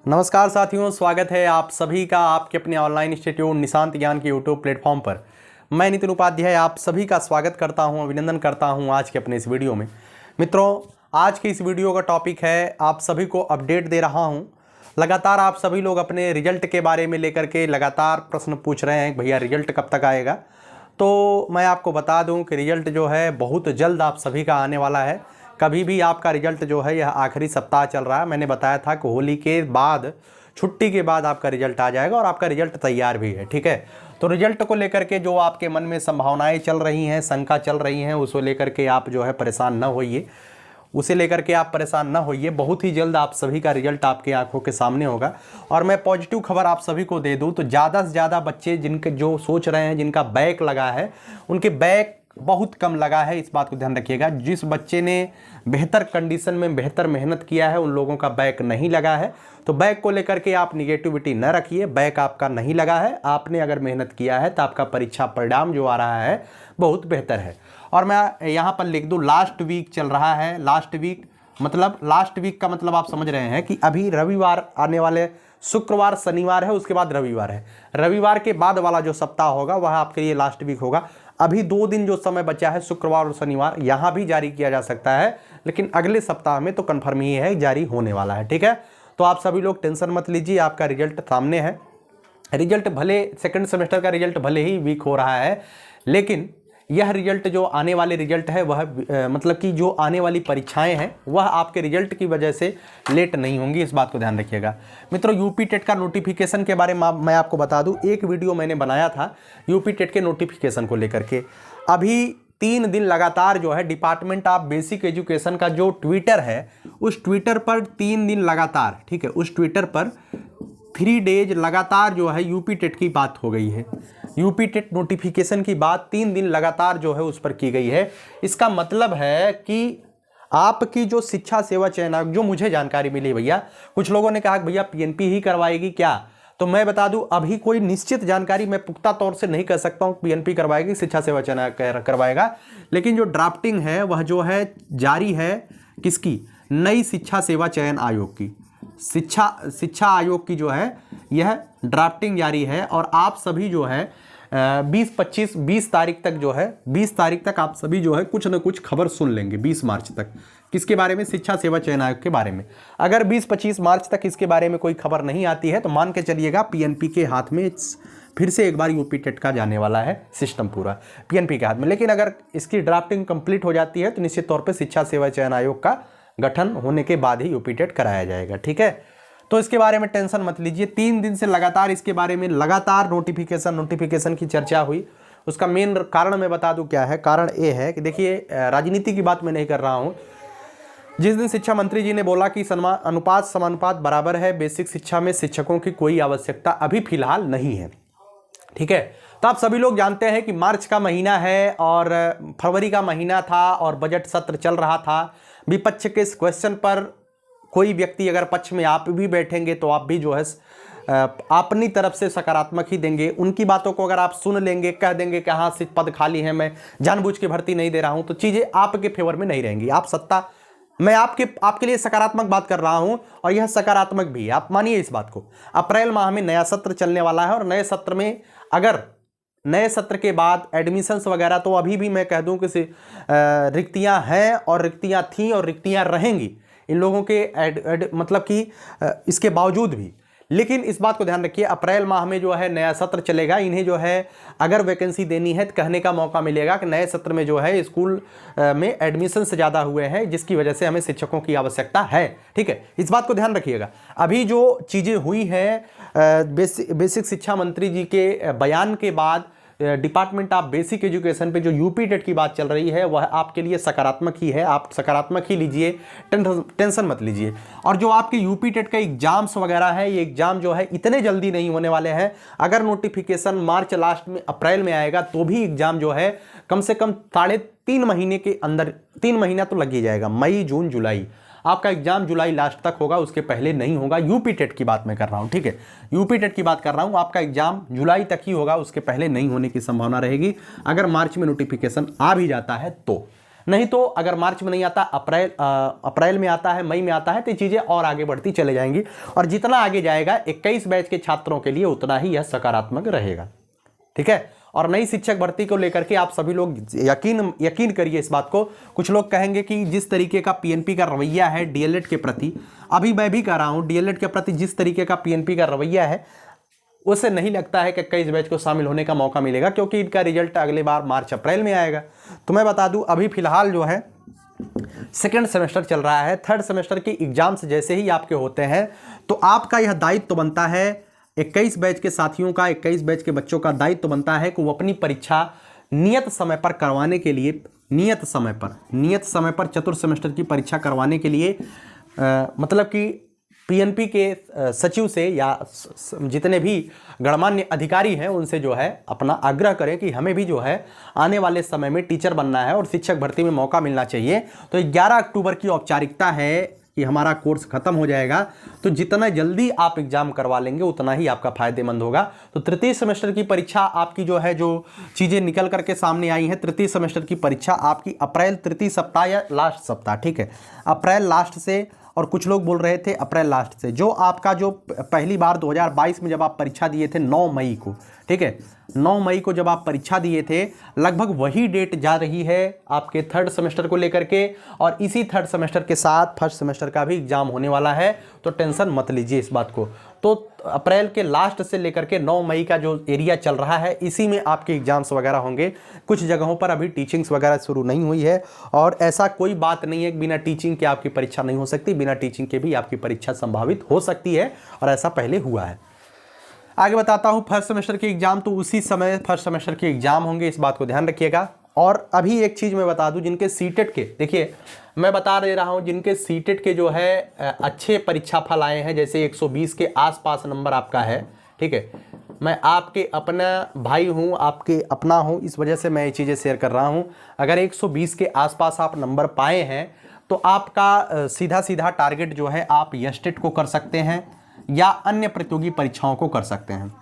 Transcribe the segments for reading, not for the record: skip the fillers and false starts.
नमस्कार साथियों, स्वागत है आप सभी का आपके अपने ऑनलाइन इंस्टीट्यूट निशांत ज्ञान के यूट्यूब प्लेटफॉर्म पर। मैं नितिन उपाध्याय आप सभी का स्वागत करता हूं, अभिनंदन करता हूं आज के अपने इस वीडियो में। मित्रों, आज के इस वीडियो का टॉपिक है, आप सभी को अपडेट दे रहा हूं। लगातार आप सभी लोग अपने रिजल्ट के बारे में लेकर के लगातार प्रश्न पूछ रहे हैं, भैया रिजल्ट कब तक आएगा। तो मैं आपको बता दूं कि रिजल्ट जो है बहुत जल्द आप सभी का आने वाला है। कभी भी आपका रिजल्ट जो है यह आखिरी सप्ताह चल रहा है। मैंने बताया था कि होली के बाद, छुट्टी के बाद आपका रिजल्ट आ जाएगा और आपका रिजल्ट तैयार भी है। ठीक है, तो रिजल्ट को लेकर के जो आपके मन में संभावनाएं चल रही हैं, शंका चल रही हैं, उसको लेकर के आप जो है परेशान न होइए। उसे लेकर के आप परेशान न होइए। बहुत ही जल्द आप सभी का रिजल्ट आपके आंखों के सामने होगा। और मैं पॉजिटिव खबर आप सभी को दे दूं तो ज़्यादा से ज़्यादा बच्चे जिनके जो सोच रहे हैं जिनका बैक लगा है, उनके बैक बहुत कम लगा है। इस बात को ध्यान रखिएगा। जिस बच्चे ने बेहतर कंडीशन में बेहतर मेहनत किया है उन लोगों का बैक नहीं लगा है। तो बैक को लेकर के आप निगेटिविटी न रखिए। बैक आपका नहीं लगा है, आपने अगर मेहनत किया है तो आपका परीक्षा परिणाम जो आ रहा है बहुत बेहतर है। और मैं यहाँ पर लिख दूँ, लास्ट वीक चल रहा है। लास्ट वीक मतलब लास्ट वीक का मतलब आप समझ रहे हैं कि अभी रविवार आने वाले, शुक्रवार शनिवार है, उसके बाद रविवार है। रविवार के बाद वाला जो सप्ताह होगा वह आपके लिए लास्ट वीक होगा। अभी 2 दिन जो समय बचा है, शुक्रवार और शनिवार, यहाँ भी जारी किया जा सकता है, लेकिन अगले सप्ताह में तो कन्फर्म ही है जारी होने वाला है। ठीक है, तो आप सभी लोग टेंशन मत लीजिए, आपका रिजल्ट सामने है। रिजल्ट भले सेकंड सेमेस्टर का रिजल्ट भले ही वीक हो रहा है, लेकिन यह रिजल्ट जो आने वाले रिजल्ट है वह मतलब कि जो आने वाली परीक्षाएं हैं वह आपके रिजल्ट की वजह से लेट नहीं होंगी। इस बात को ध्यान रखिएगा। मित्रों, यूपी टेट का नोटिफिकेशन के बारे में मैं आपको बता दूं, एक वीडियो मैंने बनाया था यूपी टेट के नोटिफिकेशन को लेकर के। अभी 3 दिन लगातार जो है डिपार्टमेंट ऑफ बेसिक एजुकेशन का जो ट्विटर है, उस ट्विटर पर 3 दिन लगातार, ठीक है, उस ट्विटर पर 3 डेज लगातार जो है यूपी टेट की बात हो गई है। यूपी टेट नोटिफिकेशन की बात 3 दिन लगातार जो है उस पर की गई है। इसका मतलब है कि आपकी जो शिक्षा सेवा चयन आयोग, जो मुझे जानकारी मिली भैया, कुछ लोगों ने कहा कि भैया पीएनपी ही करवाएगी क्या, तो मैं बता दूं अभी कोई निश्चित जानकारी मैं पुख्ता तौर से नहीं कह सकता हूं पीएनपी करवाएगी, शिक्षा सेवा चयन आयोग करवाएगा। लेकिन जो ड्राफ्टिंग है वह जो है जारी है किसकी, नई शिक्षा सेवा चयन आयोग की, शिक्षा आयोग की जो है यह ड्राफ्टिंग जारी है। और आप सभी जो है 20 तारीख तक जो है, 20 तारीख तक आप सभी जो है कुछ न कुछ खबर सुन लेंगे। 20 मार्च तक किसके बारे में, शिक्षा सेवा चयन आयोग के बारे में। अगर 20-25 मार्च तक इसके बारे में कोई खबर नहीं आती है तो मान के चलिएगा पीएनपी के हाथ में फिर से एक बार यूपी टेट का जाने वाला है सिस्टम, पूरा पीएनपी के हाथ में। लेकिन अगर इसकी ड्राफ्टिंग कंप्लीट हो जाती है तो निश्चित तौर पर शिक्षा सेवा चयन आयोग का गठन होने के बाद ही यूपी टेट कराया जाएगा। ठीक है, तो इसके बारे में टेंशन मत लीजिए। 3 दिन से लगातार इसके बारे में लगातार नोटिफिकेशन की चर्चा हुई। उसका मेन कारण मैं बता दूं क्या है। कारण ये है कि देखिए, राजनीति की बात मैं नहीं कर रहा हूं। जिस दिन शिक्षा मंत्री जी ने बोला कि समानुपात बराबर है, बेसिक शिक्षा में शिक्षकों की कोई आवश्यकता अभी फिलहाल नहीं है। ठीक है, तो आप सभी लोग जानते हैं कि मार्च का महीना है और फरवरी का महीना था और बजट सत्र चल रहा था। विपक्ष के इस क्वेश्चन पर कोई व्यक्ति अगर पक्ष में आप भी बैठेंगे तो आप भी जो है अपनी तरफ से सकारात्मक ही देंगे। उनकी बातों को अगर आप सुन लेंगे, कह देंगे कि हाँ पद खाली है, मैं जानबूझ के भर्ती नहीं दे रहा हूं, तो चीजें आपके फेवर में नहीं रहेंगी। आप सत्ता, मैं आपके लिए सकारात्मक बात कर रहा हूं और यह सकारात्मक भी है, आप मानिए इस बात को। अप्रैल माह में नया सत्र चलने वाला है और नए सत्र में अगर नए सत्र के बाद एडमिशन्स वगैरह, तो अभी भी मैं कह दूं कि रिक्तियां हैं और रिक्तियां थीं और रिक्तियां रहेंगी इन लोगों के मतलब कि इसके बावजूद भी। लेकिन इस बात को ध्यान रखिए, अप्रैल माह में जो है नया सत्र चलेगा। इन्हें जो है अगर वैकेंसी देनी है तो कहने का मौका मिलेगा कि नए सत्र में जो है स्कूल में एडमिशन से ज़्यादा हुए हैं, जिसकी वजह से हमें शिक्षकों की आवश्यकता है। ठीक है, इस बात को ध्यान रखिएगा। अभी जो चीज़ें हुई हैं बेसिक शिक्षा मंत्री जी के बयान के बाद डिपार्टमेंट ऑफ बेसिक एजुकेशन पे जो यूपी टेट की बात चल रही है वह आपके लिए सकारात्मक ही है। आप सकारात्मक ही लीजिए, टेंशन मत लीजिए। और जो आपके यूपी टेट का एग्जाम्स वगैरह है, ये एग्जाम जो है इतने जल्दी नहीं होने वाले हैं। अगर नोटिफिकेशन मार्च लास्ट में, अप्रैल में आएगा तो भी एग्जाम जो है कम से कम 3.5 महीने के अंदर, 3 महीना तो लग ही जाएगा। मई, जून, जुलाई आपका एग्जाम जुलाई लास्ट तक होगा, उसके पहले नहीं होगा। यूपी टेट की बात मैं कर रहा हूं। ठीक है, यूपी टेट की बात कर रहा हूं। आपका एग्जाम जुलाई तक ही होगा, उसके पहले नहीं होने की संभावना रहेगी अगर मार्च में नोटिफिकेशन आ भी जाता है तो। नहीं तो अगर मार्च में नहीं आता, अप्रैल में आता है, मई में आता है, तो ये चीज़ें और आगे बढ़ती चले जाएंगी। और जितना आगे जाएगा 21 बैच के छात्रों के लिए उतना ही यह सकारात्मक रहेगा। ठीक है। और नई शिक्षक भर्ती को लेकर के आप सभी लोग यकीन करिए इस बात को। कुछ लोग कहेंगे कि जिस तरीके का पीएनपी का रवैया है डीएलएड के प्रति, अभी मैं भी कह रहा हूं डीएलएड के प्रति जिस तरीके का पीएनपी का रवैया है, उसे नहीं लगता है कि 21 बैच को शामिल होने का मौका मिलेगा, क्योंकि इनका रिजल्ट अगले बार मार्च अप्रैल में आएगा। तो मैं बता दूं अभी फिलहाल जो है सेकेंड सेमेस्टर चल रहा है। थर्ड सेमेस्टर की एग्जाम्स जैसे ही आपके होते हैं तो आपका यह दायित्व तो बनता है, 21 बैच के साथियों का, 21 बैच के बच्चों का दायित्व तो बनता है कि वो अपनी परीक्षा नियत समय पर करवाने के लिए, नियत समय पर चतुर्थ सेमेस्टर की परीक्षा करवाने के लिए मतलब कि पीएनपी के सचिव से या जितने भी गणमान्य अधिकारी हैं उनसे जो है अपना आग्रह करें कि हमें भी जो है आने वाले समय में टीचर बनना है और शिक्षक भर्ती में मौका मिलना चाहिए। तो 11 अक्टूबर की औपचारिकता है कि हमारा कोर्स खत्म हो जाएगा, तो जितना जल्दी आप एग्जाम करवा लेंगे उतना ही आपका फायदेमंद होगा। तो तृतीय सेमेस्टर की परीक्षा आपकी जो है, जो चीज़ें निकल करके सामने आई हैं, तृतीय सेमेस्टर की परीक्षा आपकी अप्रैल तृतीय सप्ताह या लास्ट सप्ताह, ठीक है, अप्रैल लास्ट से, और कुछ लोग बोल रहे थे अप्रैल लास्ट से। जो आपका जो पहली बार 2022 में जब आप परीक्षा दिए थे 9 मई को, ठीक है, 9 मई को जब आप परीक्षा दिए थे, लगभग वही डेट जा रही है आपके थर्ड सेमेस्टर को लेकर के, और इसी थर्ड सेमेस्टर के साथ फर्स्ट सेमेस्टर का भी एग्जाम होने वाला है। तो टेंशन मत लीजिए इस बात को। तो अप्रैल के लास्ट से लेकर के 9 मई का जो एरिया चल रहा है, इसी में आपके एग्जाम्स वगैरह होंगे। कुछ जगहों पर अभी टीचिंग्स वगैरह शुरू नहीं हुई है, और ऐसा कोई बात नहीं है कि बिना टीचिंग के आपकी परीक्षा नहीं हो सकती। बिना टीचिंग के भी आपकी परीक्षा संभावित हो सकती है, और ऐसा पहले हुआ है। आगे बताता हूँ फर्स्ट सेमेस्टर के एग्जाम, तो उसी समय फर्स्ट सेमेस्टर के एग्जाम होंगे, इस बात को ध्यान रखिएगा। और अभी एक चीज़ मैं बता दूं, जिनके सीटेट के, देखिए मैं बता दे रहा हूं, जिनके सीटेट के जो है अच्छे परीक्षा फल आए हैं, जैसे 120 के आसपास नंबर आपका है, ठीक है, मैं आपके अपना भाई हूं, आपके अपना हूं, इस वजह से मैं ये चीज़ें शेयर कर रहा हूं। अगर 120 के आसपास आप नंबर पाए हैं तो आपका सीधा सीधा टारगेट जो है आप यस्टेट को कर सकते हैं या अन्य प्रतियोगी परीक्षाओं को कर सकते हैं।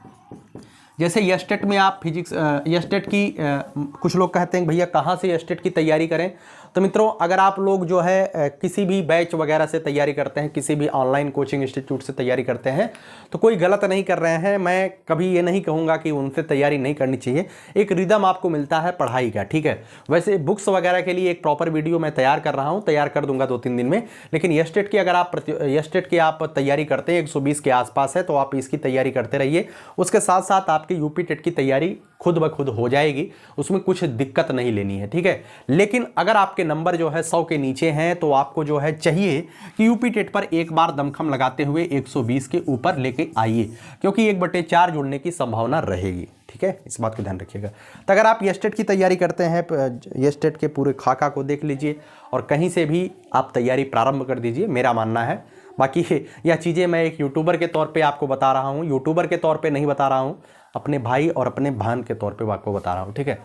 जैसे यस्टेट में आप फिजिक्स, यस्टेट की कुछ लोग कहते हैं भैया कहाँ से यस्टेट की तैयारी करें। तो मित्रों, अगर आप लोग जो है किसी भी बैच वगैरह से तैयारी करते हैं, किसी भी ऑनलाइन कोचिंग इंस्टीट्यूट से तैयारी करते हैं, तो कोई गलत नहीं कर रहे हैं। मैं कभी ये नहीं कहूँगा कि उनसे तैयारी नहीं करनी चाहिए। एक रिदम आपको मिलता है पढ़ाई का, ठीक है। वैसे बुक्स वगैरह के लिए एक प्रॉपर वीडियो मैं तैयार कर रहा हूँ, तैयार कर दूंगा 2-3 दिन में। लेकिन यस्टेट की अगर आप यस्टेट की आप तैयारी करते हैं, 120 के आसपास है, तो आप इसकी तैयारी करते रहिए। उसके साथ साथ आपकी यूपी टेट की तैयारी खुद ब खुद हो जाएगी, उसमें कुछ दिक्कत नहीं लेनी है, ठीक है। लेकिन अगर आपके नंबर जो है 100 के नीचे हैं, तो आपको जो है चाहिए कि यूपी टेट पर एक बार दमखम लगाते हुए 120 के ऊपर लेके आइए, क्योंकि 1/4 जुड़ने की संभावना रहेगी, ठीक है। इस बात को ध्यान रखिएगा। तो अगर आप यस्टेट की तैयारी करते हैं, यस्टेट के पूरे खाका को देख लीजिए और कहीं से भी आप तैयारी प्रारंभ कर दीजिए, मेरा मानना है। बाकी यह चीज़ें मैं एक यूट्यूबर के तौर पे आपको बता रहा हूँ, यूट्यूबर के तौर पे नहीं बता रहा हूँ, अपने भाई और अपने बहन के तौर पे आपको बता रहा हूँ, ठीक है।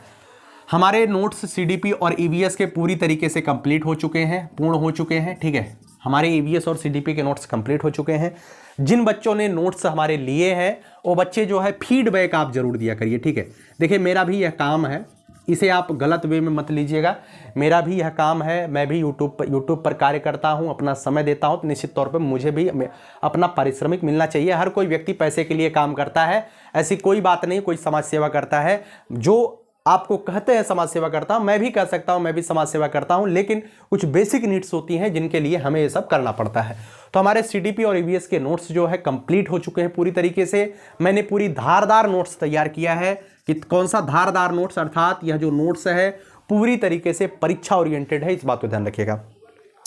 हमारे नोट्स सीडीपी और ईवीएस के पूरी तरीके से कंप्लीट हो चुके हैं, पूर्ण हो चुके हैं, ठीक है। हमारे ईवीएस और सीडीपी के नोट्स कंप्लीट हो चुके हैं। जिन बच्चों ने नोट्स हमारे लिए हैं, वो बच्चे जो है फीडबैक आप जरूर दिया करिए, ठीक है। देखिए मेरा भी यह काम है, इसे आप गलत वे में मत लीजिएगा। मेरा भी यह काम है, मैं भी यूट्यूब पर कार्य करता हूं, अपना समय देता हूं, तो निश्चित तौर पे मुझे भी अपना पारिश्रमिक मिलना चाहिए। हर कोई व्यक्ति पैसे के लिए काम करता है, ऐसी कोई बात नहीं। कोई समाज सेवा करता है, जो आपको कहते हैं समाज सेवा करता हूं, मैं भी कह सकता हूं मैं भी समाज सेवा करता हूं, लेकिन कुछ बेसिक नीड्स होती हैं जिनके लिए हमें ये सब करना पड़ता है। तो हमारे सीडीपी और ईवीएस के नोट्स जो है कंप्लीट हो चुके हैं पूरी तरीके से। मैंने पूरी धारदार नोट्स तैयार किया है कि कौन सा धारदार नोट्स, अर्थात यह जो नोट्स है पूरी तरीके से परीक्षा ओरिएंटेड है, इस बात को ध्यान रखिएगा।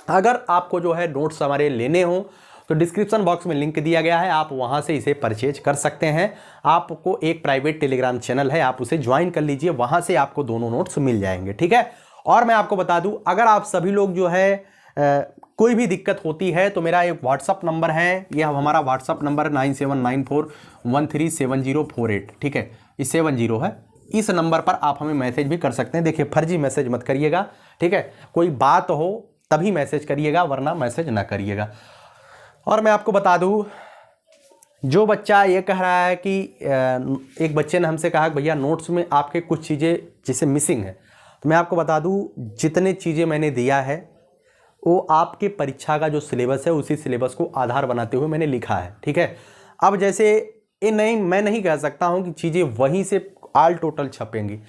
अगर आपको जो है नोट्स हमारे लेने हो तो डिस्क्रिप्शन बॉक्स में लिंक दिया गया है, आप वहां से इसे परचेज कर सकते हैं। आपको एक प्राइवेट टेलीग्राम चैनल है, आप उसे ज्वाइन कर लीजिए, वहां से आपको दोनों नोट्स मिल जाएंगे, ठीक है। और मैं आपको बता दूं, अगर आप सभी लोग जो है कोई भी दिक्कत होती है तो मेरा एक व्हाट्सअप नंबर है, यह हमारा व्हाट्सअप नंबर 9794137048, ठीक है, ये 70 है। इस नंबर पर आप हमें मैसेज भी कर सकते हैं। देखिए फर्जी मैसेज मत करिएगा, ठीक है। कोई बात हो तभी मैसेज करिएगा, वरना मैसेज ना करिएगा। और मैं आपको बता दूं, जो बच्चा ये कह रहा है कि एक बच्चे ने हमसे कहा कि भैया नोट्स में आपके कुछ चीज़ें जैसे मिसिंग है, तो मैं आपको बता दूं, जितने चीज़ें मैंने दिया है वो आपके परीक्षा का जो सिलेबस है उसी सिलेबस को आधार बनाते हुए मैंने लिखा है, ठीक है। अब जैसे ये नहीं, मैं नहीं कह सकता हूं कि चीज़ें वहीं से ऑल टोटल छपेंगी।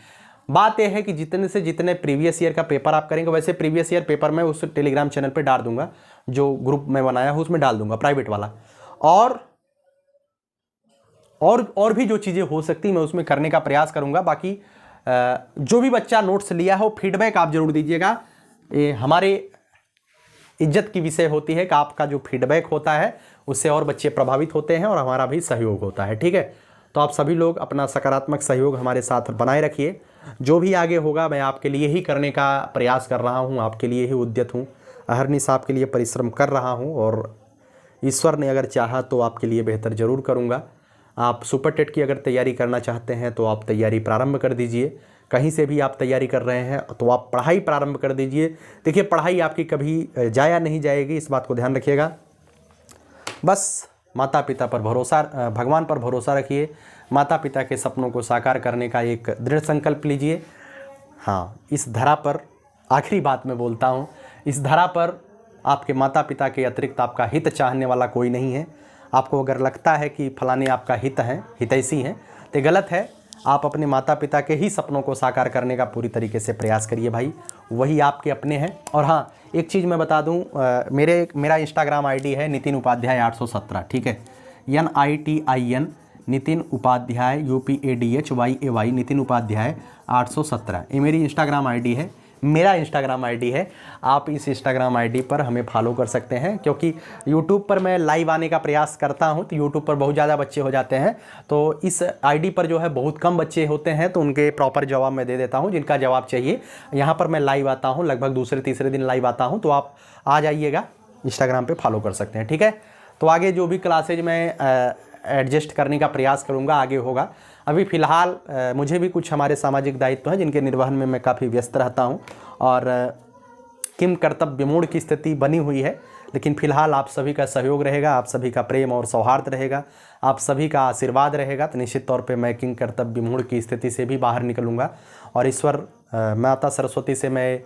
बात यह है कि जितने से जितने प्रीवियस ईयर का पेपर आप करेंगे, वैसे प्रीवियस ईयर पेपर मैं उस टेलीग्राम चैनल पे डाल दूंगा, जो ग्रुप में बनाया है उसमें डाल दूंगा, प्राइवेट वाला। और भी जो चीज़ें हो सकती मैं उसमें करने का प्रयास करूंगा। बाकी जो भी बच्चा नोट्स लिया हो, फीडबैक आप जरूर दीजिएगा। ये हमारे इज्जत की विषय होती है कि आपका जो फीडबैक होता है उससे और बच्चे प्रभावित होते हैं और हमारा भी सहयोग होता है, ठीक है। तो आप सभी लोग अपना सकारात्मक सहयोग हमारे साथ बनाए रखिए। जो भी आगे होगा मैं आपके लिए ही करने का प्रयास कर रहा हूँ, आपके लिए ही उद्यत हूँ, अहर्निश आपके लिए परिश्रम कर रहा हूँ और ईश्वर ने अगर चाहा तो आपके लिए बेहतर ज़रूर करूँगा। आप सुपर टेट की अगर तैयारी करना चाहते हैं तो आप तैयारी प्रारंभ कर दीजिए। कहीं से भी आप तैयारी कर रहे हैं तो आप पढ़ाई प्रारंभ कर दीजिए। देखिए, पढ़ाई आपकी कभी जाया नहीं जाएगी, इस बात को ध्यान रखिएगा। बस माता पिता पर भरोसा, भगवान पर भरोसा रखिए। माता पिता के सपनों को साकार करने का एक दृढ़ संकल्प लीजिए। हाँ, इस धरा पर आखिरी बात मैं बोलता हूँ, इस धरा पर आपके माता पिता के अतिरिक्त आपका हित चाहने वाला कोई नहीं है। आपको अगर लगता है कि फलाने आपका हित हैं, हितैषी हैं, तो गलत है। आप अपने माता पिता के ही सपनों को साकार करने का पूरी तरीके से प्रयास करिए भाई, वही आपके अपने हैं। और हाँ, एक चीज़ मैं बता दूं, मेरा इंस्टाग्राम आईडी है नितिन उपाध्याय 817, ठीक है। NITIN नितिन उपाध्याय UPADHYAY नितिन उपाध्याय 817, ये मेरी इंस्टाग्राम आईडी है, मेरा इंस्टाग्राम आईडी है। आप इस इंस्टाग्राम आईडी पर हमें फॉलो कर सकते हैं, क्योंकि यूट्यूब पर मैं लाइव आने का प्रयास करता हूं तो यूट्यूब पर बहुत ज़्यादा बच्चे हो जाते हैं, तो इस आईडी पर जो है बहुत कम बच्चे होते हैं, तो उनके प्रॉपर जवाब मैं दे देता हूं जिनका जवाब चाहिए। यहाँ पर मैं लाइव आता हूँ, लगभग दूसरे तीसरे दिन लाइव आता हूँ, तो आप आ जाइएगा, इंस्टाग्राम पर फॉलो कर सकते हैं, ठीक है। तो आगे जो भी क्लासेज मैं एडजस्ट करने का प्रयास करूँगा, आगे होगा। अभी फ़िलहाल मुझे भी कुछ हमारे सामाजिक दायित्व हैं जिनके निर्वहन में मैं काफ़ी व्यस्त रहता हूं और किम कर्तव्य विमूढ़ की स्थिति बनी हुई है। लेकिन फ़िलहाल आप सभी का सहयोग रहेगा, आप सभी का प्रेम और सौहार्द रहेगा, आप सभी का आशीर्वाद रहेगा, तो निश्चित तौर पे मैं किम कर्तव्य विमूढ़ की स्थिति से भी बाहर निकलूँगा। और ईश्वर माता सरस्वती से मैं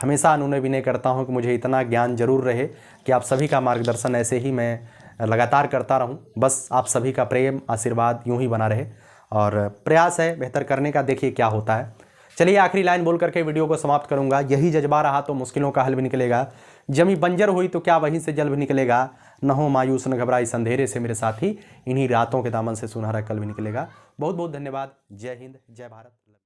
हमेशा अनुनय विनय करता हूँ कि मुझे इतना ज्ञान जरूर रहे कि आप सभी का मार्गदर्शन ऐसे ही मैं लगातार करता रहूं। बस आप सभी का प्रेम आशीर्वाद यूं ही बना रहे और प्रयास है बेहतर करने का, देखिए क्या होता है। चलिए, आखिरी लाइन बोल करके वीडियो को समाप्त करूंगा। यही जज्बा रहा तो मुश्किलों का हल भी निकलेगा, जमी बंजर हुई तो क्या वहीं से जल भी निकलेगा। न हो मायूस न घबराई अंधेरे से मेरे साथी, इन्हीं रातों के दामन से सुनहरा कल भी निकलेगा। बहुत बहुत धन्यवाद। जय हिंद, जय भारत।